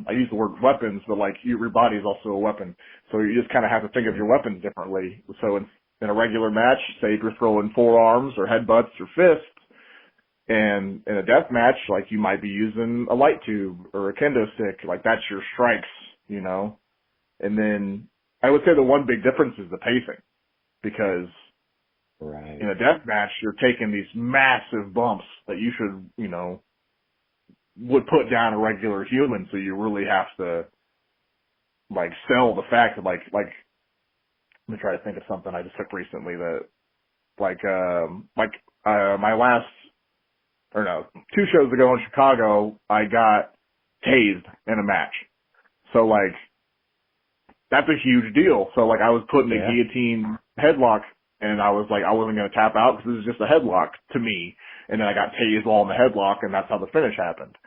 I use the word weapons, but like your body is also a weapon. So you just kind of have to think of your weapons differently. So in a regular match, say if you're throwing forearms or headbutts or fists, and in a death match, like you might be using a light tube or a kendo stick, like that's your strikes, you know. And then I would say the one big difference is the pacing, because in a death match you're taking these massive bumps that you should, you know, would put down a regular human. So you really have to like sell the fact that like let me try to think of something I just took recently that my last, or no, 2 shows ago in Chicago, I got tased in a match. So like, that's a huge deal. So like, I was putting a guillotine headlock, and I was like, I wasn't going to tap out because this is just a headlock to me. And then I got tased while in the headlock, and that's how the finish happened.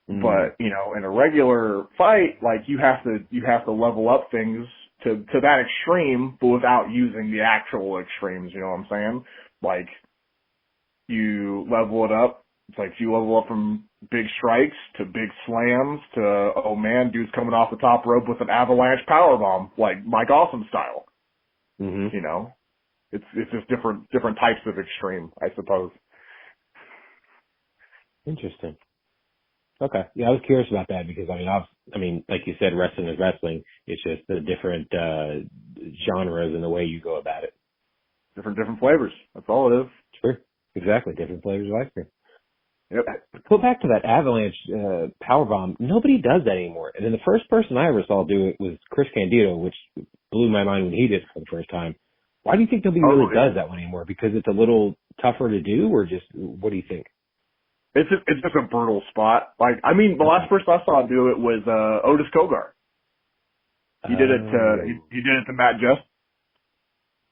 But, you know, in a regular fight, like you have to level up things to that extreme, but without using the actual extremes, you know what I'm saying? Like, you level it up. It's like you level up from big strikes to big slams to, oh man, dude's coming off the top rope with an avalanche powerbomb, like Mike Awesome style. You know, it's just different types of extreme, I suppose. Interesting. Okay. Yeah, I was curious about that because I mean, like you said, wrestling is wrestling. It's just the different genres and the way you go about it. Different flavors. That's all it is. Sure. Exactly. Different flavors of ice cream. Yep. Go back to that avalanche powerbomb. Nobody does that anymore. And then the first person I ever saw do it was Chris Candido, which blew my mind when he did it for the first time. Why do you think nobody really does that one anymore? Because it's a little tougher to do, or just what do you think? It's just a brutal spot. Like, I mean, the last person I saw do it was Otis Kogar. He did it he did it to Matt Just.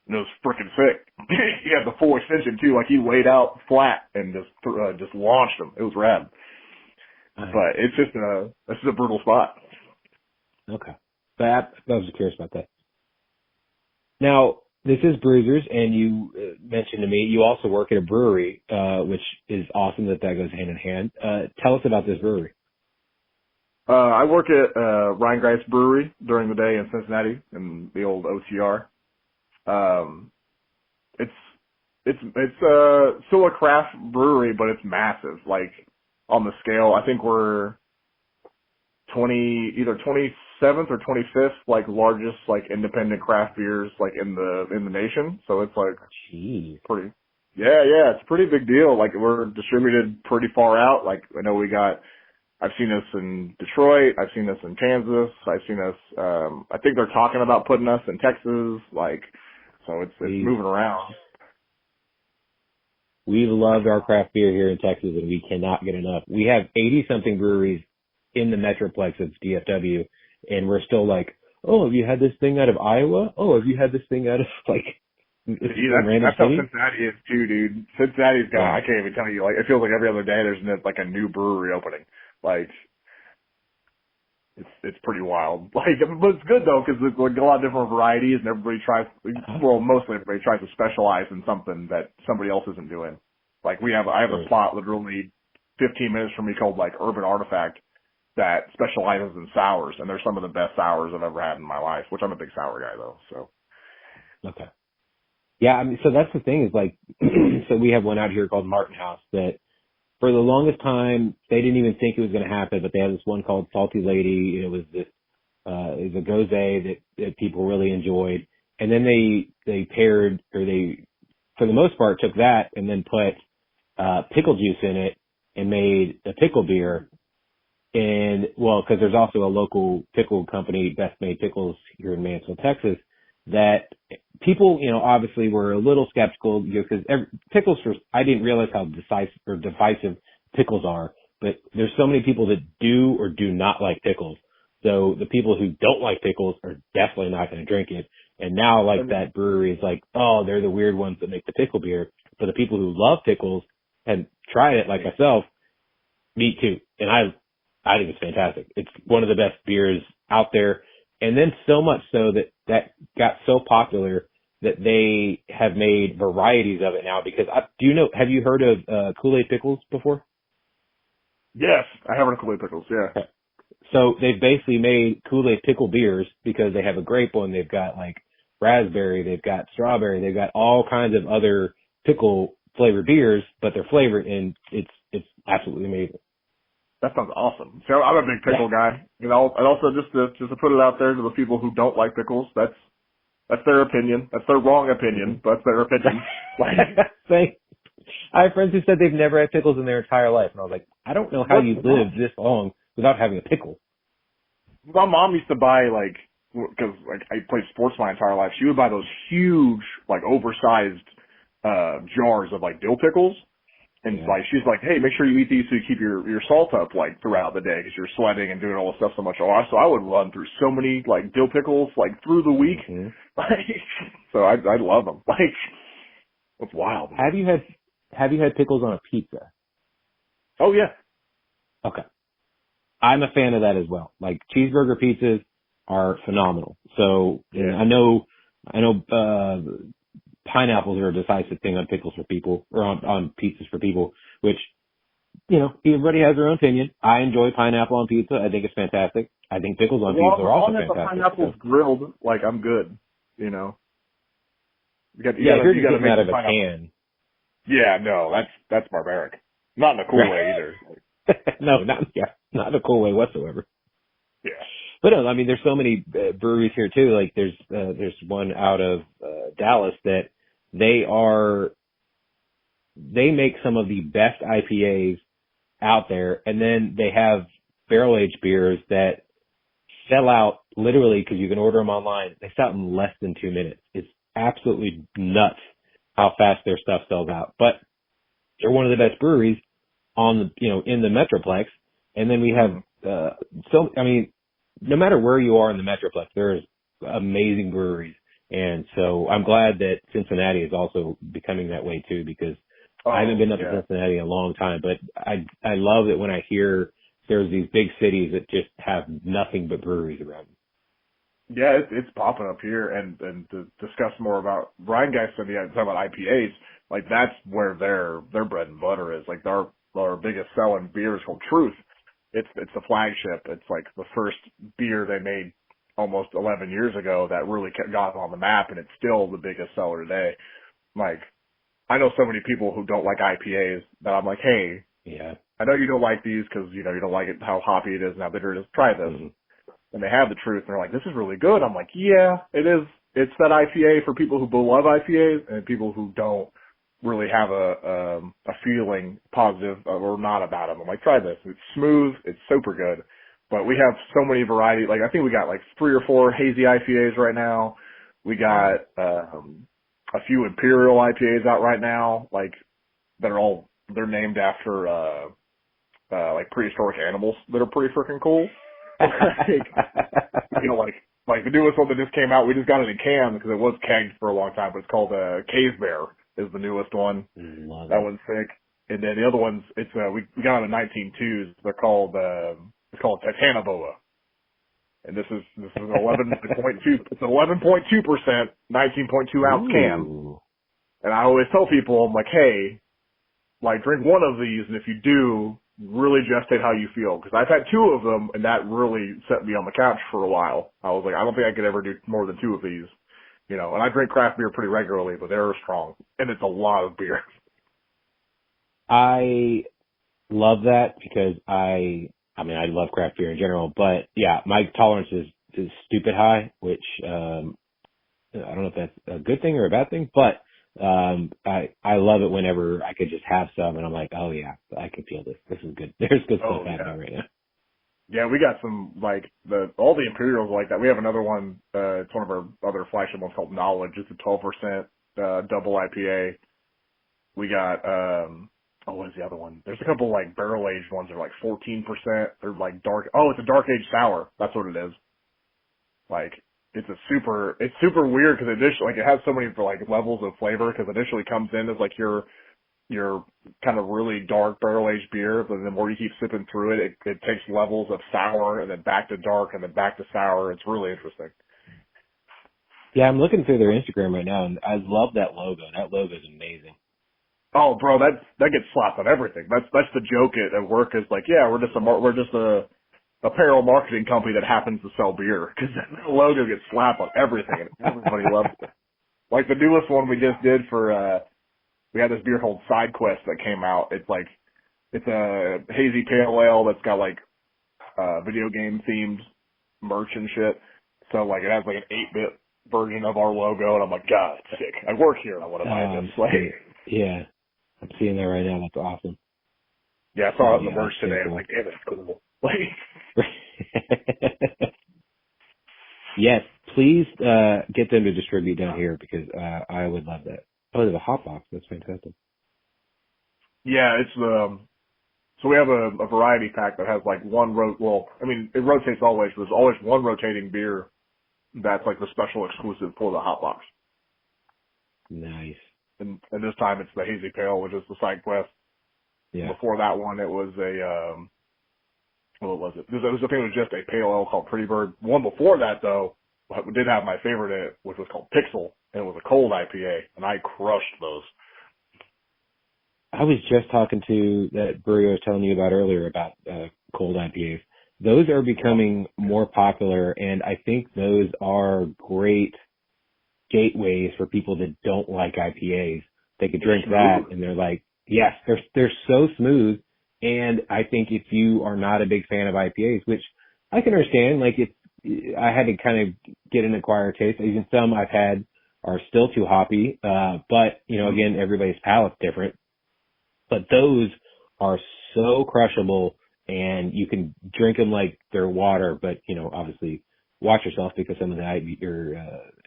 And it was freaking sick. He had the full extension too. Like he laid out flat and just launched him. It was rad. But it's just a brutal spot. Okay. I was curious about that. Now, this is Brewsers, and you mentioned to me you also work at a brewery, which is awesome that goes hand in hand. Tell us about this brewery. I work at Rheingeist Brewery during the day in Cincinnati in the old OTR. It's still a craft brewery, but it's massive. Like on the scale, I think we're either 27th or 25th, like largest, like independent craft beers, like in the nation. So it's like pretty, it's a pretty big deal. Like we're distributed pretty far out. Like I know I've seen us in Detroit. I've seen us in Kansas. I've seen us, I think they're talking about putting us in Texas. Like, so it's moving around. We love our craft beer here in Texas, and we cannot get enough. We have 80-something breweries in the Metroplex of DFW, and we're still like, oh, have you had this thing out of Iowa? Oh, have you had this thing out of, like, that's how Cincinnati is too, dude. Cincinnati's got, I can't even tell you, like, it feels like every other day there's like a new brewery opening. Like, it's pretty wild. Like, but it's good though, because there's like a lot of different varieties, and everybody mostly everybody tries to specialize in something that somebody else isn't doing. Like I have a spot literally 15 minutes from me called like Urban Artifact that specializes in sours, and they're some of the best sours I've ever had in my life, which I'm a big sour guy though, so. Okay. Yeah, I mean, so that's the thing is like, so we have one out here called Martin House that for the longest time, they didn't even think it was going to happen, but they had this one called Salty Lady. It was this, it was a gose that people really enjoyed. And then they paired, or they, for the most part, took that and then put, pickle juice in it and made a pickle beer. And, well, cause there's also a local pickle company, Best Made Pickles here in Mansfield, Texas, that people, obviously were a little skeptical, because pickles I didn't realize how divisive pickles are, but there's so many people that do or do not like pickles. So the people who don't like pickles are definitely not going to drink it. And now like that brewery is like, oh, they're the weird ones that make the pickle beer. But the people who love pickles and tried it like myself, me too. And I think it's fantastic. It's one of the best beers out there. And then so much so that got so popular that they have made varieties of it now. Because have you heard of Kool-Aid pickles before? Yes, I have heard of Kool-Aid pickles. Yeah. So they've basically made Kool-Aid pickle beers because they have a grape one. They've got like raspberry, they've got strawberry, they've got all kinds of other pickle flavored beers, but they're flavored and it's absolutely amazing. That sounds awesome. So I'm a big pickle guy. You know, and also just to put it out there to the people who don't like pickles, that's their opinion. That's their wrong opinion, but that's their opinion. I have friends who said they've never had pickles in their entire life, and I was like, I don't know how you lived this long without having a pickle. My mom used to buy because I played sports my entire life. She would buy those huge, like oversized jars of like dill pickles. And like, she's like, hey, make sure you eat these so you keep your salt up like throughout the day because you're sweating and doing all this stuff so much. So I would run through so many like dill pickles like through the week. Mm-hmm. Like, so I love them. Like, it's wild. Have you had pickles on a pizza? Oh yeah. Okay. I'm a fan of that as well. Like cheeseburger pizzas are phenomenal. So I know pineapples are a decisive thing on pickles for people, or on pizzas for people, which, you know, everybody has their own opinion. I enjoy pineapple on pizza. I think it's fantastic. I think pickles on pizza are also fantastic. As long as the pineapple's grilled, like, I'm good, you know. You gotta make out of a can. Yeah, no, that's barbaric. Not in a cool way either. No, not in a cool way whatsoever. Yeah. But no, I mean, there's so many breweries here too. Like there's one out of Dallas that they make some of the best IPAs out there, and then they have barrel aged beers that sell out literally because you can order them online. They sell out in less than 2 minutes. It's absolutely nuts how fast their stuff sells out. But they're one of the best breweries in the Metroplex. And then we have no matter where you are in the Metroplex, there's amazing breweries. And so I'm glad that Cincinnati is also becoming that way too, because I haven't been up to Cincinnati in a long time, but I love it when I hear there's these big cities that just have nothing but breweries around them. Yeah, it's popping up here, and to discuss more about Brian guys said talking about IPAs, like that's where their bread and butter is. Like our biggest selling beer is called Truth. It's the flagship. It's like the first beer they made almost 11 years ago that really got them on the map, and it's still the biggest seller today. Like, I know so many people who don't like IPAs that I'm like, hey, I know you don't like these because, you know, you don't like it, how hoppy it is and how bitter it is. Try this. Mm-hmm. And they have the Truth, and they're like, this is really good. I'm like, yeah, it is. It's that IPA for people who love IPAs and people who don't really have a feeling positive or not about them. I'm like, try this. It's smooth. It's super good. But we have so many variety. Like, I think we got like 3 or 4 hazy IPAs right now. We got a few Imperial IPAs out right now, like they're named after like prehistoric animals that are pretty freaking cool. You know, like the newest one that just came out, we just got it in can because it was kegged for a long time, but it's called Cave Bear is the newest one. That one's sick. And then the other ones, it's we got it in 19.2s. They're called it's called Titanoboa. And this is an 11.2. It's 11.2%, 19.2 ounce can. And I always tell people, I'm like, hey, like drink one of these, and if you do, really gestate how you feel. Because I've had 2 of them, and that really set me on the couch for a while. I was like, I don't think I could ever do more than 2 of these, you know. And I drink craft beer pretty regularly, but they're strong, and it's a lot of beer. I love that because I love craft beer in general, but yeah, my tolerance is stupid high, which I don't know if that's a good thing or a bad thing, but I love it whenever I could just have some and I'm like, oh yeah, I can feel this. This is good. There's good stuff happening right now. Yeah, we got some, like, all the Imperials like that. We have another one, it's one of our other flagship ones called Knowledge. It's a 12% double IPA. We got, what is the other one? There's a couple, like, barrel-aged ones that are, like, 14%. They're, like, dark. Oh, it's a dark-aged sour. That's what it is. Like, it's super weird because initially, like, it has so many, like, levels of flavor because initially comes in as, like, your kind of really dark barrel-aged beer, but the more you keep sipping through it, it takes levels of sour and then back to dark and then back to sour. It's really interesting. Yeah, I'm looking through their Instagram right now, and I love that logo. That logo is amazing. Oh, bro, that gets slapped on everything. That's the joke at work is like, yeah, we're just apparel marketing company that happens to sell beer, because that logo gets slapped on everything, and everybody loves it. Like the newest one we just did for, we had this beer called Side Quest that came out. It's a hazy pale ale that's got like, video game themed merch and shit. So like it has like an 8-bit version of our logo, and I'm like, God, it's sick. I work here and I want to buy this. Like, yeah, I'm seeing that right now. That's awesome. Yeah, I saw it in the merch today. I'm like, damn, it's cool. Like, yes, please get them to distribute down here because I would love that. Oh, there's a hot box. That's fantastic. Yeah, it's so we have a variety pack that has like it rotates always, but there's always one rotating beer that's like the special exclusive for the hot box. Nice. And this time it's the Hazy Pale, which is the Side Quest. Yeah. Before that one, it was what was it? I think it was just a pale ale called Pretty Bird. One before that, though, did have my favorite in it, which was called Pixel, and it was a cold IPA, and I crushed those. I was just talking to that brewery I was telling you about earlier about cold IPAs. Those are becoming more popular, and I think those are great gateways for people that don't like IPAs. They could drink that, and they're like, yes, they're so smooth. And I think if you are not a big fan of IPAs, which I can understand, like I had to kind of get an acquired taste. Even some I've had are still too hoppy. But, again, everybody's palate's different. But those are so crushable, and you can drink them like they're water. But, obviously watch yourself because some of the ABVs are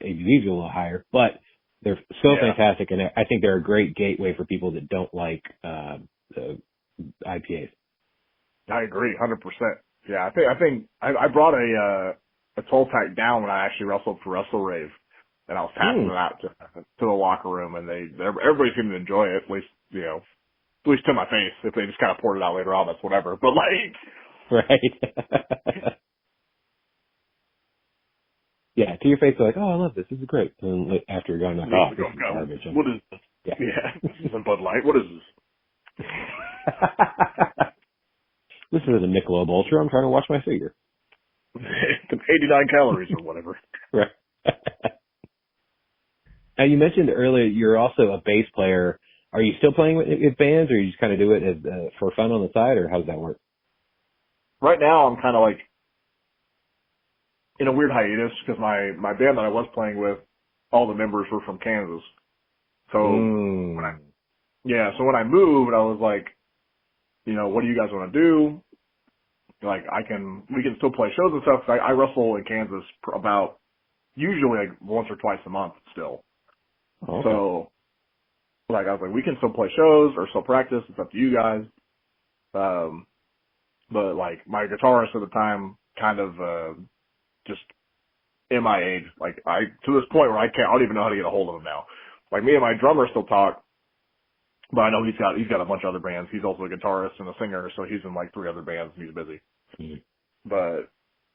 a little higher. But they're so fantastic, and I think they're a great gateway for people that don't like IPAs. I agree, 100%. Yeah, I think I brought a 12-pack down when I actually wrestled for Wrestle Rave, and I was passing it out to the locker room, and everybody seemed to enjoy it, at least to my face. If they just kind of poured it out later on, that's whatever. But right. Yeah, to your face, they're like, oh, I love this. This is great. And after you're gone, like, oh, this is garbage. What is this? Yeah, this isn't Bud Light. What is this? This is a Michelob Ultra. I'm trying to watch my figure. 89 calories or whatever. Right. Now, you mentioned earlier you're also a bass player. Are you still playing with bands, or you just kind of do it as for fun on the side, or how does that work? Right now, I'm kind of like in a weird hiatus because my band that I was playing with, all the members were from Kansas. So when I moved, I was like, what do you guys want to do? Like, we can still play shows and stuff. I wrestle in Kansas about usually like once or twice a month still. Okay. So, I was like, we can still play shows or still practice. It's up to you guys. But my guitarist at the time kind of, just MIA'd. To this point where I don't even know how to get a hold of him now. Me and my drummer still talk, but I know he's got a bunch of other bands. He's also a guitarist and a singer, so he's in 3 other bands and he's busy. Mm-hmm. But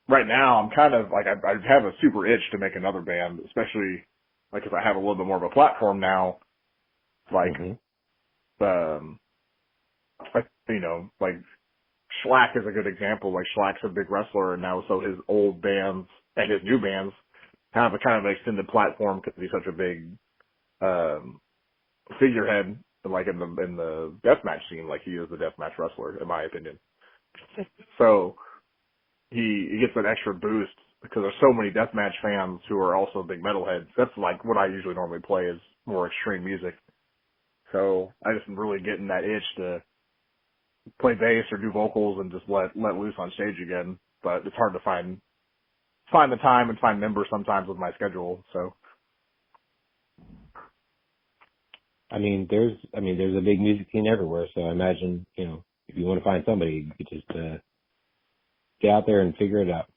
right now I'm kind of I have a super itch to make another band, especially if I have a little bit more of a platform now. Schlack is a good example. Schlack's a big wrestler, and now so his old bands and his new bands have a kind of extended platform because he's such a big figurehead, in the deathmatch scene. He is the deathmatch wrestler, in my opinion. So he gets that extra boost because there's so many deathmatch fans who are also big metalheads. That's what I usually normally play is more extreme music. So I just am really getting that itch to play bass or do vocals and just let loose on stage again. But it's hard to find the time and find members sometimes with my schedule. So there's a big music scene everywhere. So I imagine, if you want to find somebody, you could just get out there and figure it out.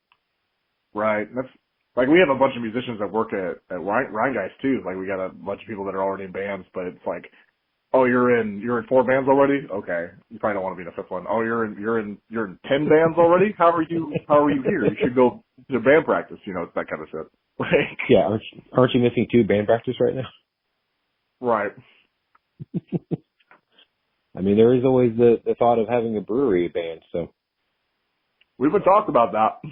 Right. That's we have a bunch of musicians that work at Rhine Guys too. We got a bunch of people that are already in bands, but it's oh, you're in 4 bands already? Okay. You probably don't want to be in a 5th one. Oh, you're in 10 bands already? How are you here? You should go to band practice, it's that kind of shit. Yeah, aren't you missing 2 band practice right now? Right. There is always the thought of having a brewery band, so. We've been talking about that.